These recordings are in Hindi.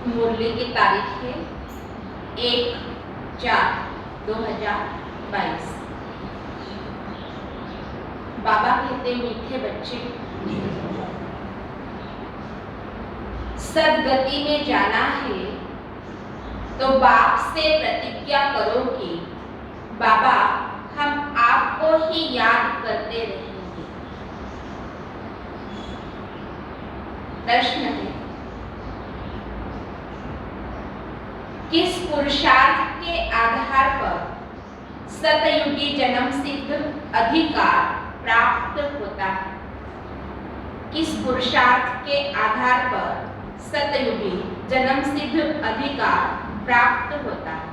मुरली की तारीख है 1/4/2022। बाबा कहते मीठे बच्चे, सदगति में जाना है तो बाप से प्रतिज्ञा करो कि बाबा हम आपको ही याद करते रहेंगे। प्रश्न है, किस पुरुषार्थ के आधार पर सतयुगी जन्म सिद्ध अधिकार प्राप्त होता है? किस पुरुषार्थ के आधार पर सतयुगी जन्म सिद्ध अधिकार प्राप्त होता है?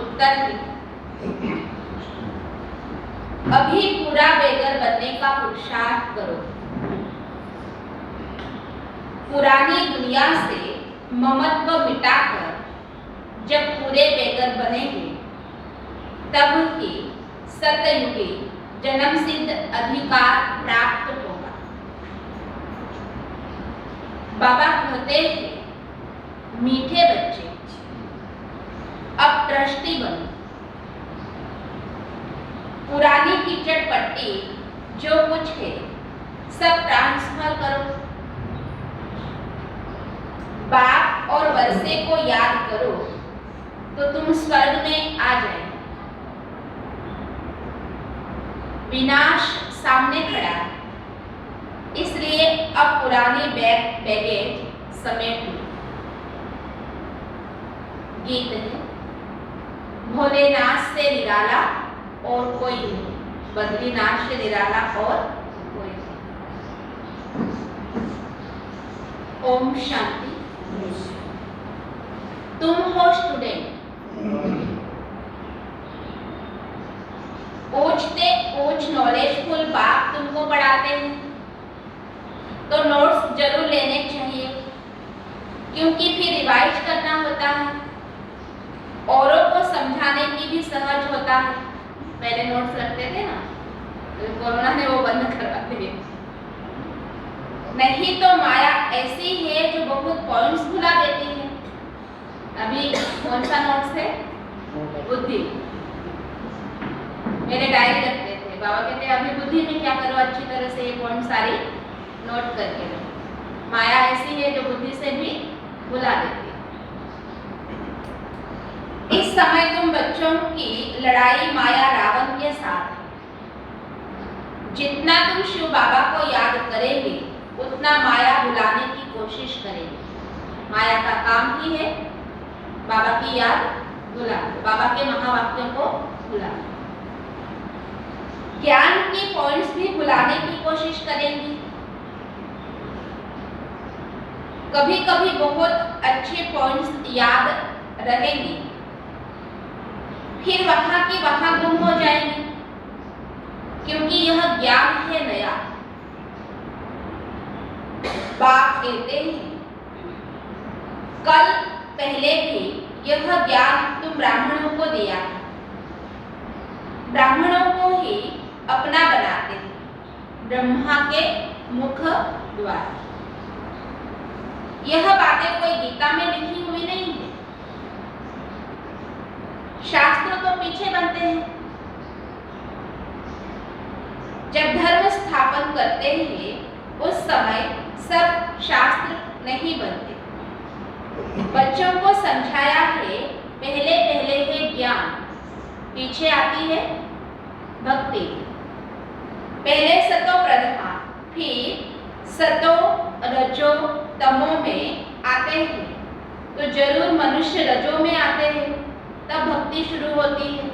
उत्तर है अभी पूरा बेगर बनने का पुरुषार्थ करो। पुरानी दुनिया से ममत्व मिटाकर जब पूरे बेगर बनेंगे तब ही सतयुगी जन्म सिद्ध अधिकार प्राप्त होगा। बाबा कहते हैं मीठे बच्चे अब ट्रस्टी बनो। पुरानी कीचड़ पट्टी जो कुछ है सब ट्रांसफर करो। बाप और वर्षे को याद करो तो तुम स्वर्ग में आ जाए। विनाश सामने खड़ा है, इसलिए अब पुरानी बैगेज समेट लो। गीत है भोलेनाथ से निराला और कोई नहीं, बद्रीनाथ से निराला और कोई नहीं। ओम शांति। तुम हो स्टूडेंट, ऊंच नॉलेजफुल बाप तुमको पढ़ाते हैं तो नोट्स जरूर लेने चाहिए, क्योंकि फिर रिवाइज करना होता है। औरों को समझाने की भी सहज होता है। पहले नोट्स रखते थे ना, तो कोरोना ने वो बंद करवा दिए। नहीं तो माया ऐसी है जो बहुत पॉइंट्स भुला देती है। अभी कौन सा नोट्स है? बुद्धि। मेरे डायरी रखते थे, बाबा कहते अभी बुद्धि में क्या करो, अच्छी तरह से ये पॉइंट सारी नोट करके लो। माया ऐसी है जो बुद्धि से भी भुला देती है। इस समय तुम बच्चों की लड़ाई माया रावण के साथ है। जितना तुम शिव बाबा को याद करेंगे उतना माया भुलाने की कोशिश करेंगे। माया का काम ही है बाबा की याद भुलाना, बाबा के महावाक्यों को भुलाना। ज्ञान की पॉइंट्स भी भुलाने की कोशिश करेंगी। कभी कभी बहुत अच्छे पॉइंट्स याद रहेंगे, फिर वहां की वहां गुम हो जाएंगे, क्योंकि यह ज्ञान है नया। बाप कहते हैं कल पहले भी यह ज्ञान तुम ब्राह्मणों को दिया है। ब्राह्मणों को ही अपना बनाते हैं ब्रह्मा के मुख द्वारा। यह बातें कोई गीता में लिखी हुई नहीं है। शास्त्र तो पीछे बनते हैं। जब धर्म स्थापन करते हैं उस समय सब शास्त्र नहीं बनते। बच्चों को समझाया है पहले पहले है ज्ञान, पीछे आती है भक्ति। पहले सतो प्रधान, फिर सतो रजो तमो में आते हैं, तो जरूर मनुष्य रजो में आते हैं, तब भक्ति शुरू होती है।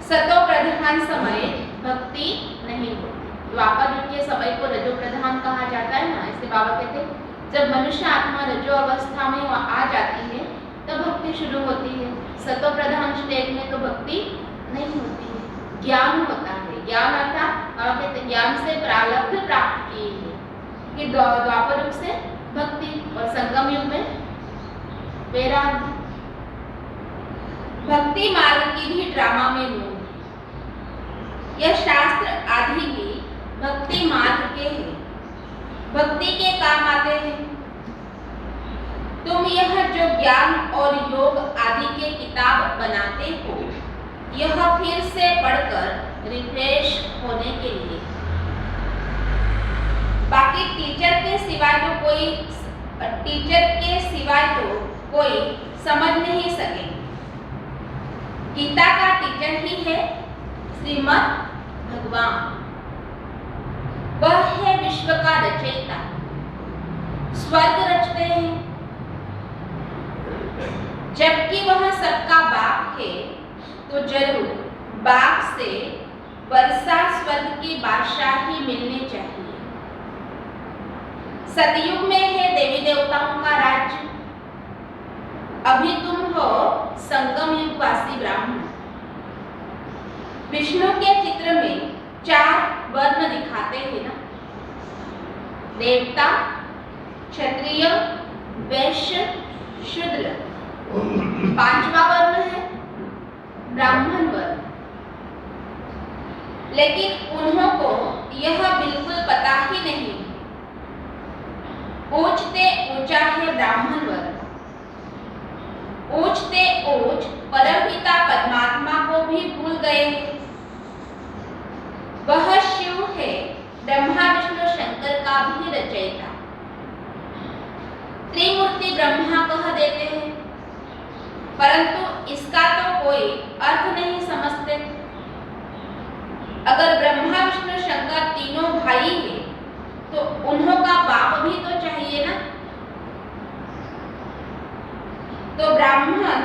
सतो प्रधान समय भक्ति नहीं होती। द्वापर युग के समय को रजो प्रधान कहा जाता है ना, इसलिए बाबा कहते हैं जब मनुष्य आत्मा रजो अवस्था में आ जाती है तब भक्ति शुरू होती है। सतो प्रधान स्टेज में तो भक्ति नहीं होती है, ज्ञान होता है। ज्ञान अर्थात बाबा कहते ज्ञान से प्रारब्ध प्राप्त की है, कि द्वापर युग से भक्ति और संगम युग में वैराग्य। भक्ति मार्ग की भी ड्रामा में मूल है। यह शास्त्र आदि भी भक्ति मार्ग के हैं, भक्ति के काम आते हैं। तुम यह जो ज्ञान और योग आदि के किताब बनाते हो, यह फिर से पढ़कर रिफ्रेश होने के लिए। बाकी टीचर के सिवाय तो कोई समझ नहीं सके। गीता का टीचर ही है श्रीमद् भगवान। वह है विश्व का रचयिता। स्वर्ग रचते हैं, जबकि वह सबका बाप है, तो जरूर बाग से वर्षा स्वर्ग की बादशाही मिलनी चाहिए। सतयुग में है देवी देवताओं का राज्य, अभी तुम हो संगम युग वासी ब्राह्मण। विष्णु के चित्र में 4 वर्ण दिखाते हैं ना, देवता, क्षत्रिय, वैश्य, शूद्र। 5वां वर्ण है ब्राह्मण वर्ण। लेकिन उन्हों को यह बिल्कुल पता ही नहीं, ऊंचते ऊंचा है ब्राह्मण वर्ण, ऊंचते ऊंच परमपिता परमात्मा को भी भूल गए हैं। वह शिव है, ब्रह्मा विष्णु शंकर का भी रचयिता। त्रिमूर्ति ब्रह्मा कह देते हैं, परंतु इसका तो कोई अर्थ नहीं समझते। अगर ब्रह्मा विष्णु शंकर तीनों भाई हैं, तो उन्हों का बाप भी तो चाहिए ना। तो ब्राह्मण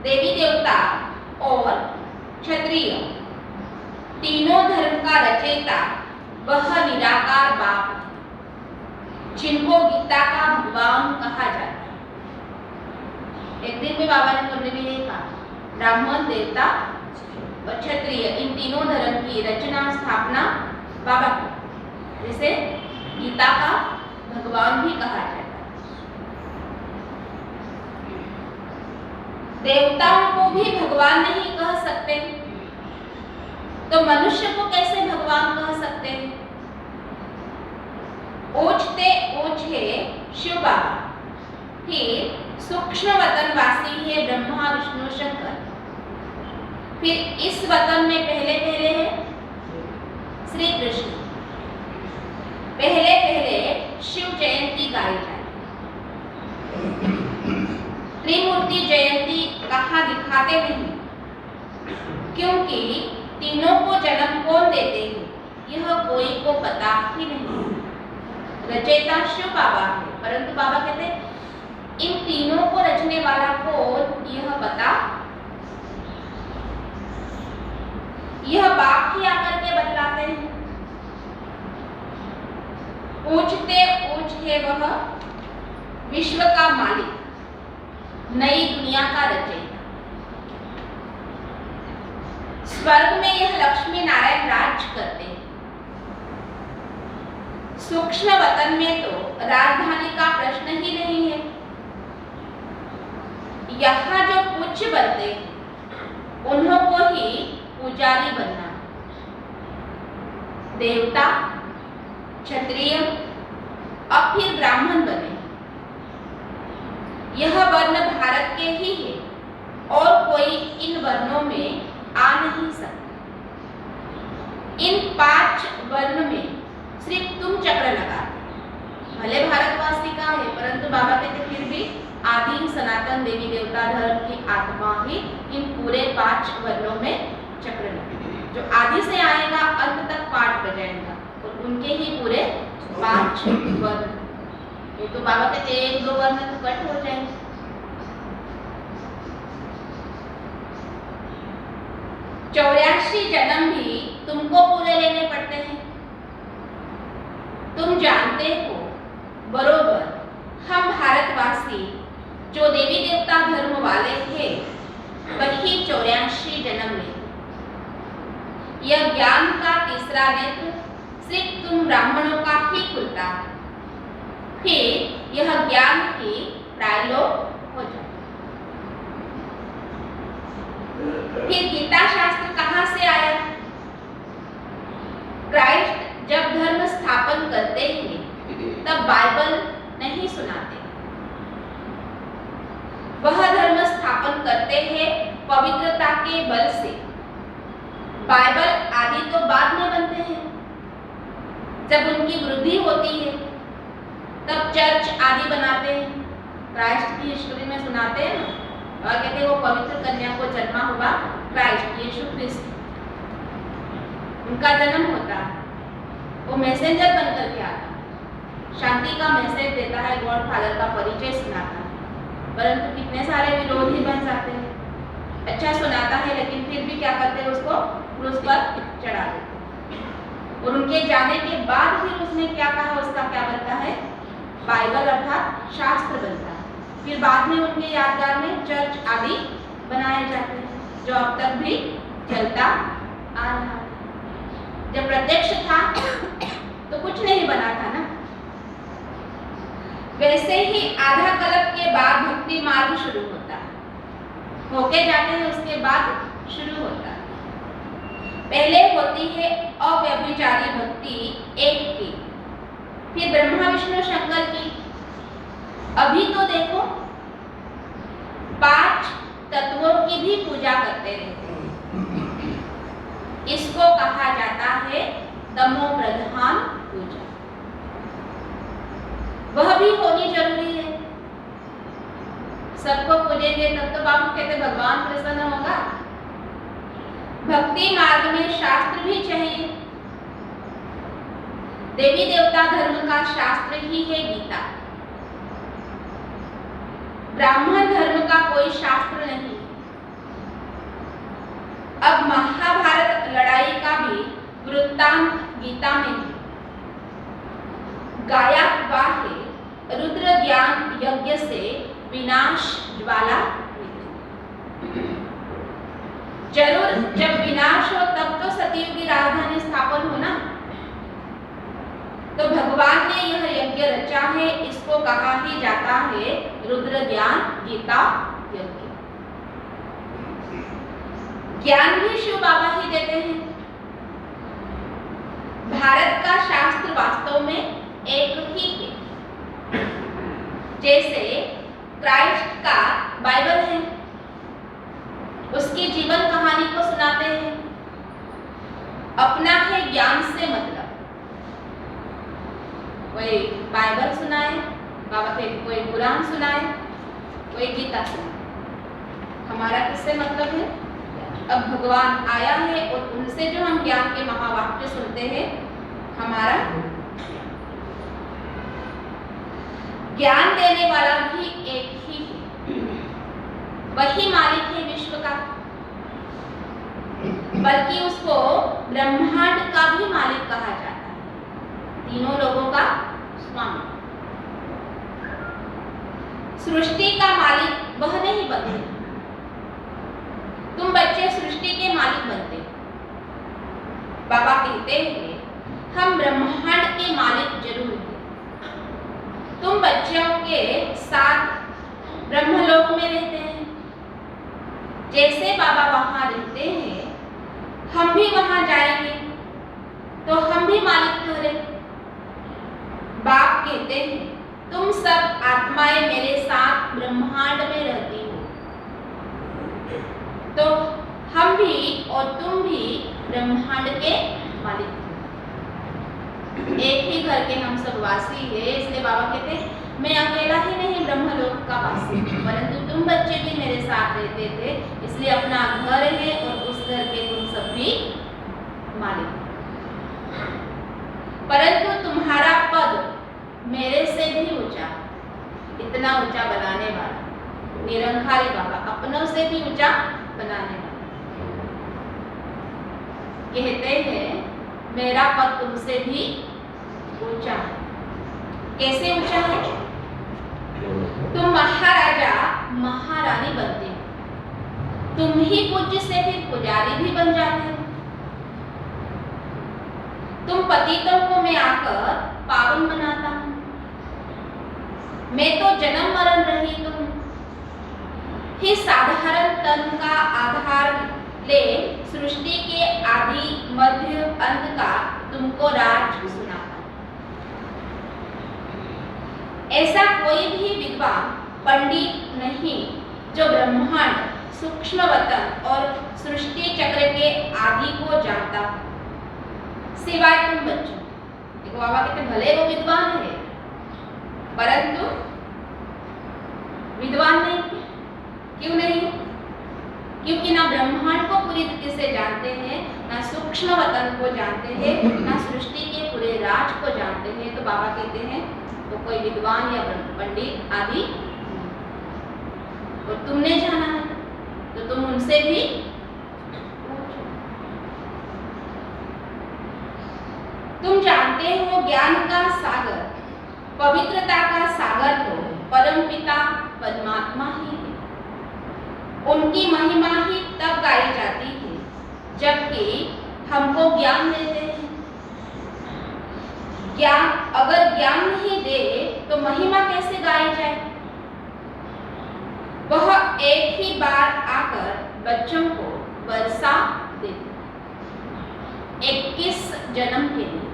देवी देवता और क्षत्रिय तीनों धर्म का रचयिता वह निराकार बाप है, जिनको गीता का भगवान कहा जाता है। एक दिन में बाबा ने करने में यही कहा, ब्राह्मण, देवता और क्षत्रिय इन तीनों धर्म की रचना स्थापना बाबा की, जिसे गीता का भगवान भी कहा जाता है। देवताओं को भी भगवान नहीं कह सकते, तो मनुष्य को कैसे भगवान कह सकते हैं? ऊंचते ऊंच है शिव बाबा, फिर सूक्ष्म वतन वासी है ब्रह्मा विष्णु शंकर, फिर इस वतन में पहले पहले है श्री कृष्ण। पहले पहले शिव जयंती गाई जाए। त्रिमूर्ति जयंती कहाँ दिखाते नहीं, क्योंकि तीनों को जन्म कौन देते हैं यह कोई को पता ही नहीं। रचयिता शिव बाबा है, परंतु बाबा कहते हैं इन तीनों को रचने वाला कौन यह पता, यह बाप ही आकर के बतलाते हैं। ऊंचते ऊंच है वह विश्व का मालिक, नई दुनिया का रचयिता। स्वर्ग में यह लक्ष्मी नारायण राज करते हैं। सूक्ष्म वतन में तो राजधानी का प्रश्न ही नहीं है। यहाँ जो पूज्य बनते हैं उन्हों को ही पुजारी बनना। देवता, क्षत्रिय और फिर ब्राह्मण बने। यह वर्ण भारत के ही है और कोई इन वर्णों में आ नहीं सकता। इन 5 वर्ण में सिर्फ तुम चक्र लगाते। भले भारतवासी का है, परंतु बाबा कहते फिर भी आदि सनातन देवी देवता धर्म की आत्मा ही इन पूरे 5 वर्णों में चक्र लगाते। जो आदि से आएगा अंत तक पाठ बजाएगा और उनके ही पूरे 5 वर्ण। ये तो बाबा कहते 1-2 वर्ण तो कट हो जाएंगे। चौरासी जन्म भी तुमको पूरे लेने पड़ते हैं। तुम जानते हो बरोबर, हम भारतवासी जो देवी देवता धर्म वाले थे वही 84 जन्म लेते। यह ज्ञान का तीसरा नेत्र सिर्फ तुम ब्राह्मणों का ही खुलता है, फिर यह ज्ञान ही प्रायलोक हो जाता। फिर गीता शास्त्र कहाँ से आया? क्राइस्ट जब धर्म स्थापन करते हैं तब बाइबल नहीं सुनाते। वह धर्म स्थापन करते हैं पवित्रता के बल से। बाइबल आदि तो बाद में बनते हैं। जब उनकी वृद्धि होती है तब चर्च आदि बनाते हैं। क्राइस्ट की हिस्ट्री में सुनाते हैं ना, और कहते हैं वो पवित्र कन्या को जन्मा हुआ क्राइस्ट यीशु ख्रिस्त, उनका जन्म होता है। वो मैसेंजर बनकर के आता है, शांति का मैसेज देता है, गॉड फादर का परिचय सुनाता है, परंतु कितने सारे विरोधी बन जाते हैं। अच्छा सुनाता है, लेकिन फिर भी क्या करते हैं, उसको क्रूस पर चढ़ा देते। और उनके जाने के बाद फिर उसने क्या कहा, उसका क्या बनता है, बाइबल अर्थात शास्त्र बनता है। फिर बाद में उनके यादगार में चर्च आदि बनाए जाते हैं, जो अब तक भी चलता आ रहा है। जब प्रत्यक्ष था तो कुछ नहीं बना था ना। वैसे ही आधा कल्प के बाद भक्ति मार्ग शुरू होता है, होके जाते हैं, उसके बाद शुरू होता है। पहले होती है अव्यभिचारी भक्ति एक की, फिर ब्रह्मा विष्णु शंकर की। अभी तो देखो 5 तत्वों की भी पूजा करते रहते हैं। इसको कहा जाता है तमो प्रधान पूजा। वह भी होनी जरूरी है। सबको पूजेंगे तब तो बाबू कहते भगवान प्रसन्न होगा। भक्ति मार्ग में शास्त्र भी चाहिए। देवी देवता धर्म का शास्त्र ही है गीता। ब्राह्मण धर्म का कोई शास्त्र नहीं। अब महाभारत लड़ाई का भी वृत्तांत गीता में है। गाया हुआ है, रुद्र ज्ञान यज्ञ से विनाश ज्वाला जरूर जब विनाश हो तब तो सतयुग की राजधानी स्थापन हो ना। तो भगवान ने यह यज्ञ रचा है, इसको कहा ही जाता है रुद्र ज्ञान गीता यज्ञ। ज्ञान भी शिव बाबा ही देते हैं। भारत का शास्त्र वास्तव में एक ही है। जैसे क्राइस्ट का बाइबल है, उसकी जीवन कहानी को सुनाते हैं। अपना है ज्ञान से मतलब। कोई बाइबल सुनाए बाबा के, कोई कुरान सुनाए, कोई गीता सुनाए। हमारा किससे मतलब है? अब भगवान आया है और उनसे जो हम ज्ञान के महावाक्य सुनते हैं, हमारा ज्ञान देने वाला भी एक ही है। वही मालिक है विश्व का, बल्कि उसको ब्रह्मांड का भी मालिक कहा जाता है। तीनों लोगों का स्वामी। सृष्टि का मालिक वह नहीं बनते। तुम बच्चे सृष्टि के मालिक बनते। बाबा कहते हैं हम ब्रह्मांड के मालिक जरूर हैं। तुम बच्चों के साथ ब्रह्मलोक में रहते हैं। जैसे बाबा वहां रहते हैं, हम भी वहां जाएंगे तो हम भी मालिक ठहरे। बाप कहते हैं तुम सब आत्माएं मेरे साथ ब्रह्मांड में रहती हो, तो हम भी और तुम भी ब्रह्मांड के मालिक हो। एक ही घर के हम सब वासी है, इसलिए बाबा कहते हैं मैं अकेला ही नहीं ब्रह्मलोक का वासी, परंतु तुम बच्चे भी मेरे साथ रहते थे, इसलिए अपना घर है और उस घर के तुम सब भी मालिक। परंतु तुम्हारा पद मेरे से भी ऊंचा, इतना ऊंचा बनाने वाला निरंकारी बाबा, अपनों से भी ऊंचा बनाने वाला। कहते हैं मेरा पद तुमसे भी ऊंचा है। कैसे ऊंचा है? तुम महाराजा महारानी बनते हो, तुम ही पूज्य से फिर पुजारी भी बन जाते हो। तुम पतितों को मैं आकर पावन बनाता हूं। मैं तो जन्म मरण रही तुम ही साधारण तन का आधार ले सृष्टि के आदि मध्य अंत का तुमको राज सुनाता। ऐसा कोई भी विद्वान पंडित नहीं जो ब्रह्मांड सूक्ष्मवतन और सृष्टि चक्र के आदि को जानता, सिवाय तुम बच्चों। देखो बाबा कहते भले वो विद्वान है, परंतु विद्वान नहीं। क्यों नहीं? क्योंकि ना ब्रह्मांड को पूरी तरीके से जानते हैं, ना सूक्ष्म वतन को जानते हैं, ना सृष्टि के पूरे राज को जानते हैं। तो बाबा कहते हैं तो कोई विद्वान या पंडित आदि और तुमने जाना है। तो तुम उनसे भी तुम जानते हो ज्ञान का सागर, पवित्रता का सागर तो परमपिता परमात्मा ही है। उनकी महिमा ही तब गाई जाती है जबकि हमको ज्ञान देते हैं। ज्ञान अगर ज्ञान नहीं दे तो महिमा कैसे गाई जाए? वह एक ही बार आकर बच्चों को वर्षा देते 21 जन्म के लिए।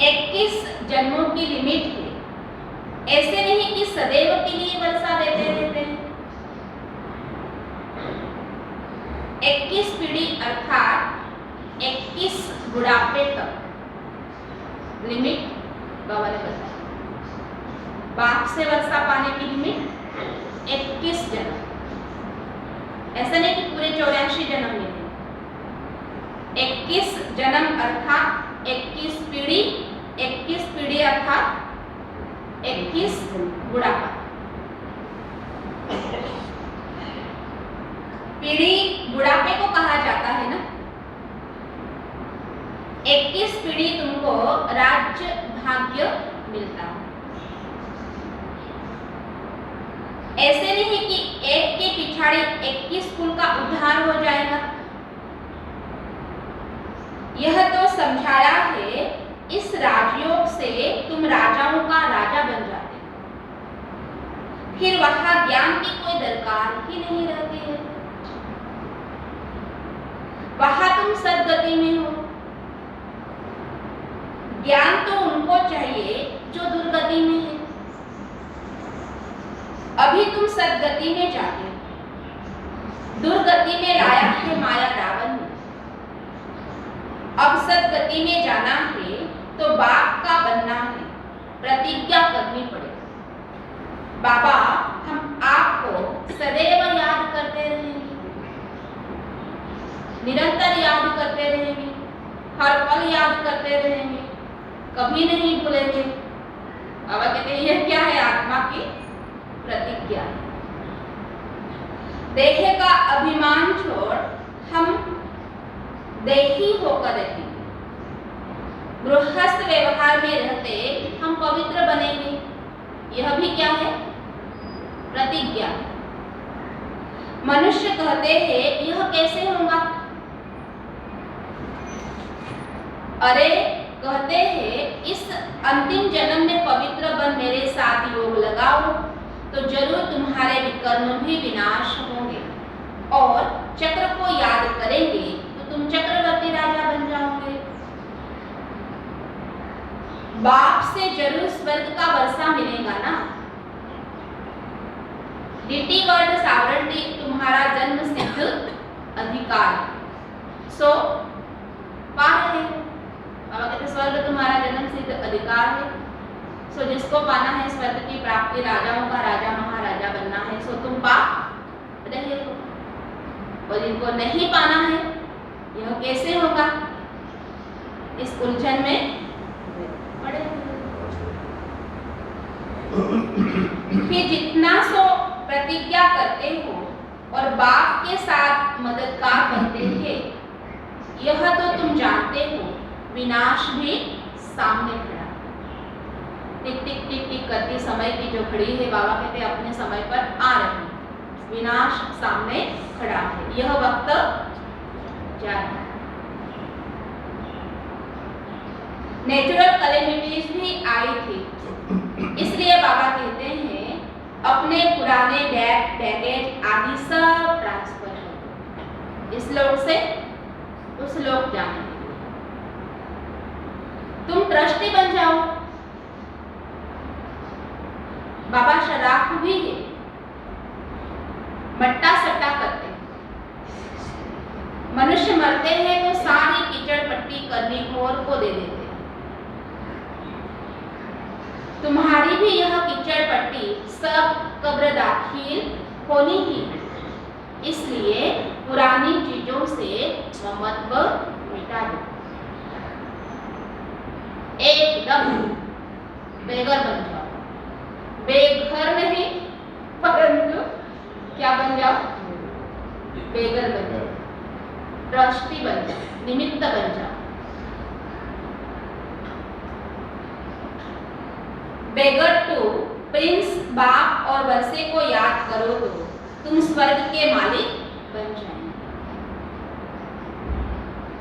21 जन्मों की लिमिट है, ऐसे नहीं कि सदैव के लिए वर्षा देते रहते हैं। 21 पीढ़ी अर्थात 21 बुढ़ापे तक लिमिट बाबा ने बताया। बाप से वर्षा पाने की लिमिट 21 जन्म, ऐसा नहीं कि पूरे 84 जन्म मिले। 21 जन्म अर्थात 21 पीढ़ी, 21 पीढ़ी अर्थात 21 बुढ़ापा। पीढ़ी बुढ़ापे को कहा जाता है ना। 21 पीढ़ी तुमको राज्य भाग्य मिलता है। ऐसे नहीं कि एक के पिछाड़ी 21 कुल का उद्धार हो जाएगा। यह तो समझाया है इस राजयोग से तुम राजाओं का राजा बन जाते हो, फिर वहां ज्ञान की कोई दरकार ही नहीं रहती है। वहां तुम सदगति में हो। ज्ञान तो उनको चाहिए जो दुर्गति में है। अभी तुम सदगति में जाते हो, दुर्गति में लाया है माया रावण ने। अब सदगति में जाना है तो बाप का बनना है, प्रतिज्ञा करनी पड़ेगी। बाबा हम आपको सदैव याद करते रहेंगे, निरंतर याद करते रहेंगे, हर पल याद करते रहेंगे, कभी नहीं भूलेंगे। बाबा कहते हैं यह क्या है? आत्मा की प्रतिज्ञा। देह का अभिमान छोड़ हम देही होकर रहेंगे। गृहस्थ व्यवहार में रहते हम पवित्र बनेंगे। यह भी क्या है? प्रतिज्ञा। मनुष्य कहते हैं यह कैसे होगा? अरे कहते हैं इस अंतिम जन्म में पवित्र बन मेरे साथ योग लगाओ तो जरूर तुम्हारे विकर्म भी विनाश होंगे और चक्र को याद करेंगे तो तुम चक्रवर्ती राजा बन जाओगे। बाप से जरूर स्वर्ग का वर्षा मिलेगा ना। डीटी वर्ड सावरंटी तुम्हारा जन्म सिद्ध अधिकार, सो पा रहे हो। बाबा कहते स्वर्ग तुम्हारा जन्म सिद्ध अधिकार है, सो जिसको पाना है स्वर्ग की प्राप्ति, राजाओं का राजा महाराजा बनना है, सो तुम पा रहे हो। और जिनको नहीं पाना है यह कैसे होगा? इस उलझन में पड़े। फिर जितना सो प्रतिज्ञा करते हो और बाप के साथ मददगार बनते हैं, यह तो तुम जानते हो विनाश भी सामने खड़ा। टिक टिक टिक टिक करती समय की जो घड़ी है, बाबा कहते अपने समय पर आ रही, विनाश सामने खड़ा है, यह वक्त जा रहा है। नेचुरल कैलेमिटीज भी आई थी, इसलिए बाबा कहते हैं अपने पुराने बैगेज आदि सब ट्रांसफर हो इस लोक से उस लोक जाने के लिए। तुम ट्रस्टी बन जाओ। बाबा शराब भी है, मट्टा सट्टा करते हैं। मनुष्य मरते हैं तो सारी कीचड़ पट्टी करनी और को दे देते हैं। तुम्हारी भी यह कीचड़ पट्टी सब कब्र दाखिल होनी ही है, इसलिए पुरानी चीजों से ममत्व मिटा दो, एकदम बेघर बन जाओ। बेघर नहीं परंतु बेगर बन जाओ, ट्रस्टी बन जाओ, निमित्त बन जाओ। बेगर टू प्रिंस बाप और वर्षे को याद करो तो तुम स्वर्ग के मालिक बन जाएंगे।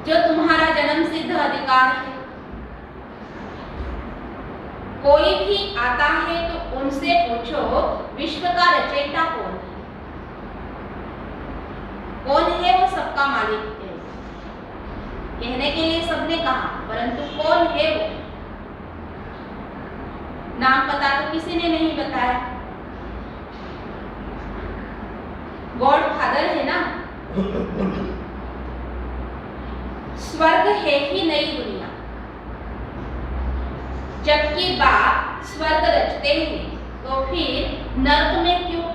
जो तुम्हारा जन्म सिद्ध अधिकार है, कोई भी आता है तो उनसे पूछो विश्व का रचयिता कौन है? कौन है वो सबका मालिक है? कहने के लिए सबने कहा, परंतु कौन है वो? नाम पता तो किसी ने नहीं बताया। गॉड फादर है ना। स्वर्ग है ही नई दुनिया, जबकि बाप स्वर्ग रचते हैं तो फिर नर्क में क्यों?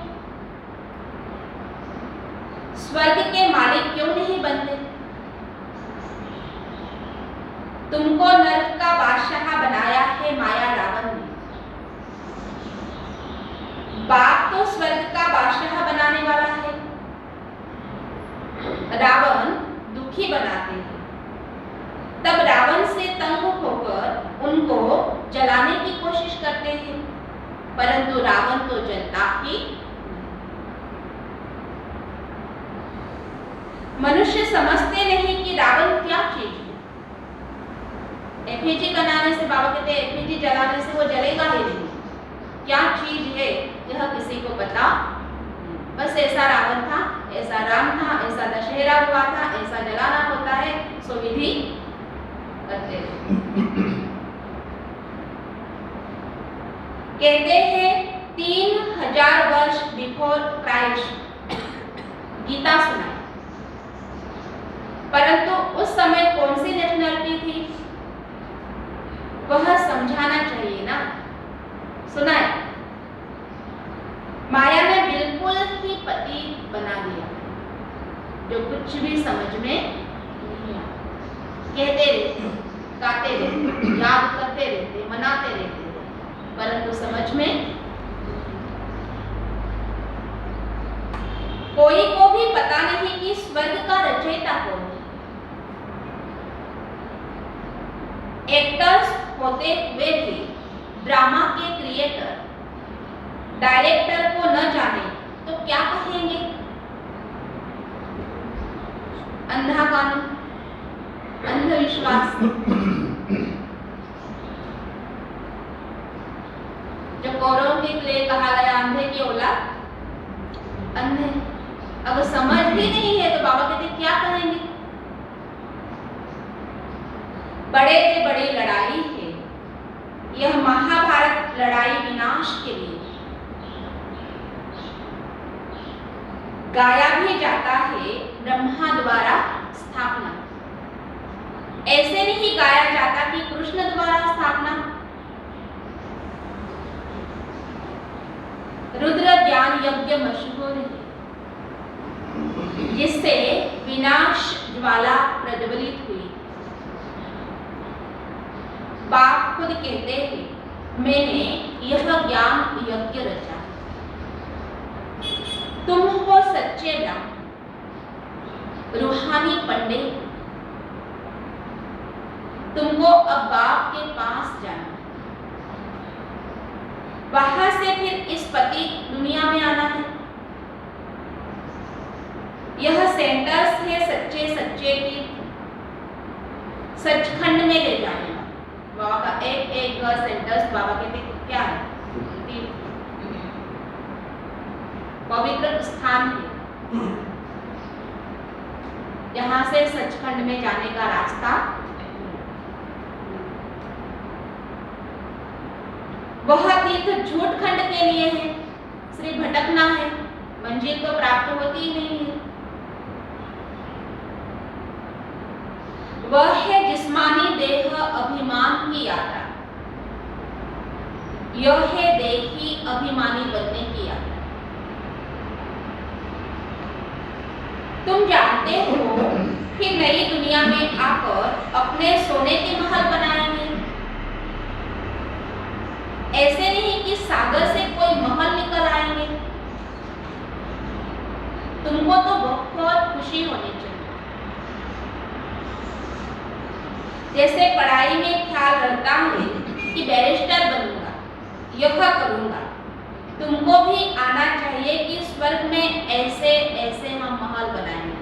स्वर्ग के मालिक क्यों नहीं बनते? तुमको नर्क का बादशाह बनाया है माया रावण ने। बाप तो स्वर्ग का बादशाह बनाने वाला है, रावण दुखी बनाते हैं। तब रावण से तंग होकर उनको जलाने की कोशिश करते हैं, परंतु रावण तो जलता ही। मनुष्य समझते नहीं कि रावण क्या चीज है। एफिजी बनाने से, बाबा कहते हैं एफिजी जलाने से वो जलेगा ही नहीं। क्या चीज है यह किसी को पता। बस ऐसा रावण था, ऐसा राम था, ऐसा दशहरा हुआ था, ऐसा जलाना होता है, सो विधि करते थे। कहते हैं 3000 वर्ष बिफोर क्राइस्ट गीता सुनाई, परंतु उस समय कौन सी नेशनलिटी थी वह समझाना चाहिए ना। सुनाए, माया ने बिल्कुल ही पति बना दिया, जो कुछ भी समझ में नहीं आता। कहते रहते, गाते रहते, याद करते रहते, मनाते रहते, परंतु समझ में कोई को भी पता नहीं कि स्वर्ग का रचयिता कौन है। एक्टर्स होते हुए भी ड्रामा के क्रिएटर डायरेक्टर को न जाने तो क्या कहेंगे? अंधा कानून, अंधविश्वास। जो कौरवों के लिए कहा गया अंधे की औलाद, अंधे। अगर समझ ही नहीं है तो बाबा कहते क्या कहेंगे? बड़े से बड़ी लड़ाई है यह महाभारत लड़ाई विनाश के लिए। गाया भी जाता है ब्रह्मा द्वारा स्थापना, ऐसे नहीं गाया जाता कि कृष्ण द्वारा स्थापना। रुद्र ज्ञान यज्ञ मशहूर है, जिससे विनाश ज्वाला प्रज्वलित हुई। बाप खुद कहते हैं मैंने यह ज्ञान यज्ञ रचा। तुम हो सच्चे ब्राह्मण, रूहानी पंडित। तुमको अब बाप के पास जाना, वहां से फिर इस पति दुनिया में आना है। यह सेंटर्स है सच्चे सच्चे की सचखंड में ले जाने। बाबा का एक एक सेंटर्स बाबा कहते क्या है? पवित्र स्थान है, यहाँ से सचखंड में जाने का रास्ता। वह तीर्थ झूठ खंड के लिए है, सिर्फ भटकना है, मंजिल तो प्राप्त होती ही नहीं है। वह है जिस्मानी देह अभिमान की यात्रा, यह है देही अभिमानी बनने की यात्रा। तुम जानते हो कि नई दुनिया में आकर अपने सोने के महल बनाएंगे। ऐसे नहीं कि सागर से कोई महल निकल आएंगे। तुमको तुमको तो बहुत खुशी होनी चाहिए। जैसे पढ़ाई में ख्याल रहता है कि बैरिस्टर बनूंगा, यह करूंगा, तुमको भी आना चाहिए कि स्वर्ग में ऐसे ऐसे हम महल बनाएंगे।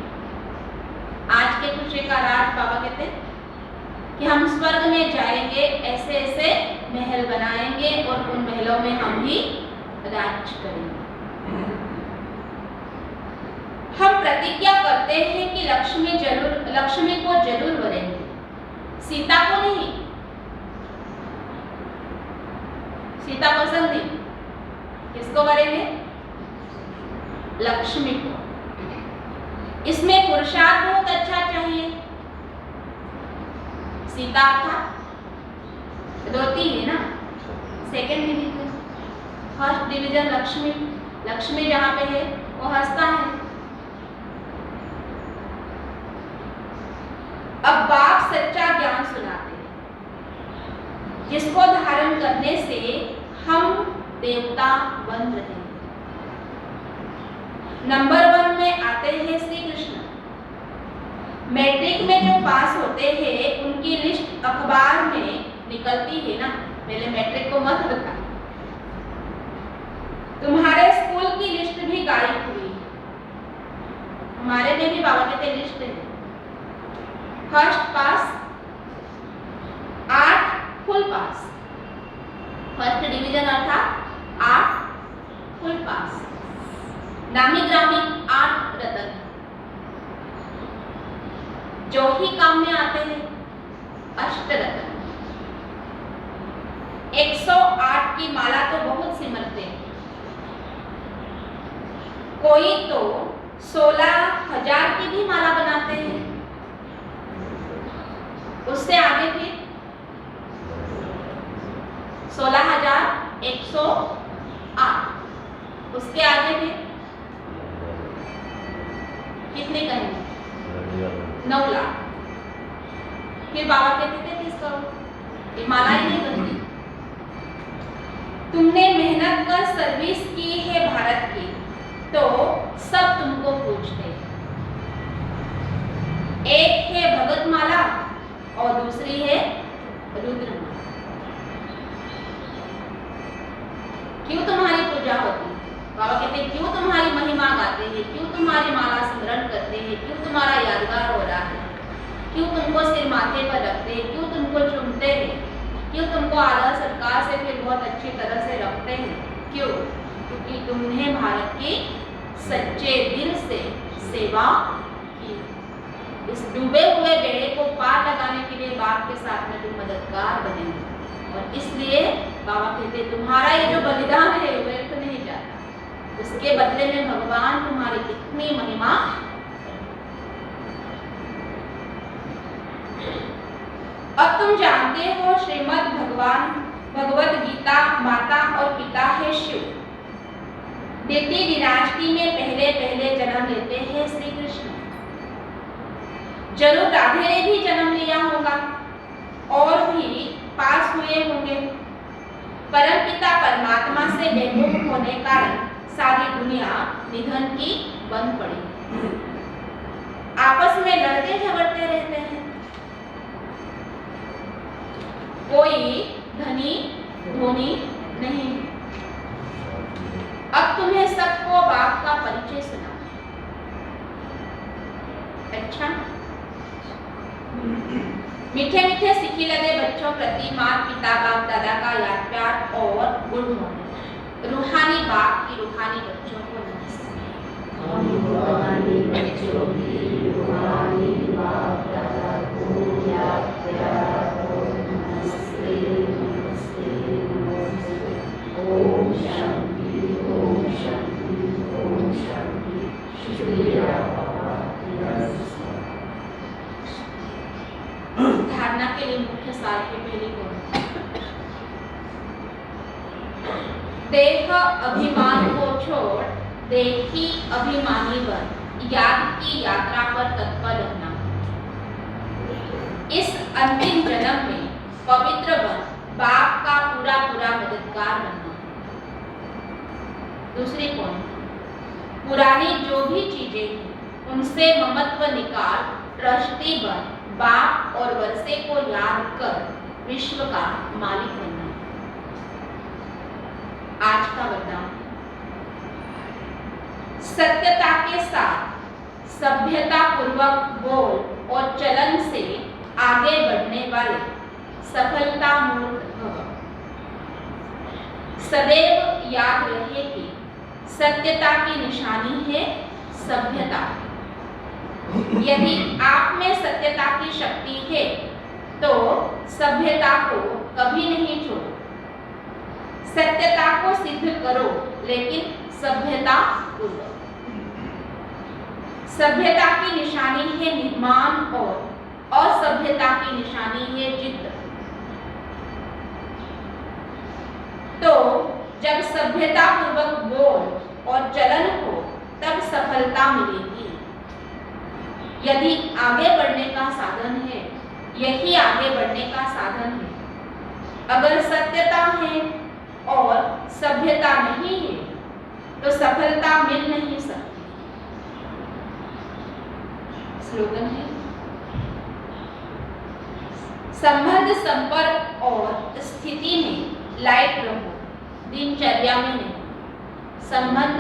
आज के खुशी का राज बाबा कहते हैं कि हम स्वर्ग में जाएंगे, ऐसे ऐसे महल बनाएंगे और उन महलों में हम ही राज करेंगे। हम प्रतिज्ञा करते हैं कि लक्ष्मी को जरूर वरेंगे, सीता को नहीं। सीता पसंद नहीं, किसको वरेंगे? लक्ष्मी को। इसमें पुरुषार्थ बहुत अच्छा चाहिए। सीता था रोती है ना, second division, first division Lakshmi. Lakshmi जहां पे है वो हंसता है। अब बाप सच्चा ज्ञान सुनाते हैं, जिसको धारण करने से हम देवता बन रहे हैं। नंबर 1 में आते हैं श्री कृष्ण। मैट्रिक में जो पास होते हैं उनकी लिस्ट अखबार में निकलती है ना। पहले मैट्रिक को मत बता, तुम्हारे स्कूल की लिस्ट भी गायब हुई। हमारे में भी बाबा कहते लिस्ट है। फर्स्ट पास 8 फुल पास, फर्स्ट डिवीजन अर्थात 8 फुल पास, नामी ग्रामी 8 रतन। जो ही काम में आते हैं अष्ट रतन। 108 की माला तो बहुत सिमरते हैं, कोई तो 16,000 की भी माला बनाते हैं। उससे आगे फिर 16,108, उसके आगे फिर कितने कहेंगे? 9 लाख। फिर बाबा कहते थे किस करो, ये माला ही नहीं बनती। तुमने मेहनत कर सर्विस की है भारत की, तो सब तुमको पूछते हैं। एक है भगत माला और दूसरी है रुद्र माला। क्यों तुम्हारी पूजा होती है? बाबा कहते हैं क्यों तुम्हारी महिमा गाते हैं, क्यों तुम्हारी माला स्मरण करते हैं, क्यों तुम्हारा यादगार हो रहा है, क्यों तुमको सिर माथे पर रखते हैं, क्यों तुमको चूमते हैं, क्यों तुमको आदर सत्कार से फिर बहुत अच्छी तरह से रखते हैं। क्यों? क्योंकि तुमने भारत की सच्चे दिल से सेवा की। इस डूबे हुए बेड़े को पार लगाने के लिए बाप के साथ में तुम मददगार बनेंगे। और इसलिए बाबा कहते तुम्हारा ये जो बलिदान है व्यर्थ नहीं जाता, उसके बदले में भगवान तुम्हारी कितनी महिमा। अब तुम जानते हो श्रीमद् भगवत गीता माता और पिता है शिव। द्वितीय डिनास्टी में पहले पहले जन्म लेते हैं श्री कृष्ण। जरूर राधे ने भी जन्म लिया होगा और भी पास हुए होंगे। परमपिता परमात्मा से बेमुख होने कारण सारी दुनिया निधन की बन पड़ी। आपस में लड़ते झगड़ते रहते हैं। कोई धनी धोनी नहीं। अब तुम्हें सबको बाप का परिचय सुना। अच्छा, मीठे मीठे सिखी लगे बच्चों प्रति माता पिता बाप दादा का याद प्यार और गुड मॉर्निंग। रूहानी बाप की रूहानी बच्चों को नमस्ते। ओम शांति ओम शांति ओम शांति। शुक्रिया धारणा के लिए मुख्य सार की पहली गुण, देह अभिमान को छोड़ देही अभिमानी बन याद की यात्रा पर तत्पर रहना। इस अंतिम जन्म में पवित्र बन बाप का पूरा पूरा मददगार बनना। दूसरी पॉइंट, पुरानी जो भी चीजें हैं उनसे ममत्व निकाल ट्रस्टी बन, बाप और वर्षे को याद कर विश्व का मालिक बनना। आज का वरदान, सत्यता के साथ सभ्यता पूर्वक बोल और चलन से आगे बढ़ने वाले सफलता मूर्त भव। सदैव याद रहे कि सत्यता की निशानी है सभ्यता। यदि आप में सत्यता की शक्ति है तो सभ्यता को कभी नहीं छोड़ो। सत्यता को सिद्ध करो, लेकिन सभ्यता पूर्वक। सभ्यता की निशानी है निर्माण और असभ्यता की निशानी है जिद्द। तो जब सभ्यता पूर्वक बोल और चलन हो तब सफलता मिलेगी। यदि आगे बढ़ने का साधन है, यही आगे बढ़ने का साधन है। अगर सत्यता है और सभ्यता नहीं है तो सफलता मिल नहीं सकती। स्लोगन है, संबंध, संपर्क और स्थिति में लाइट रहो, दिनचर्या में नहीं। संबंध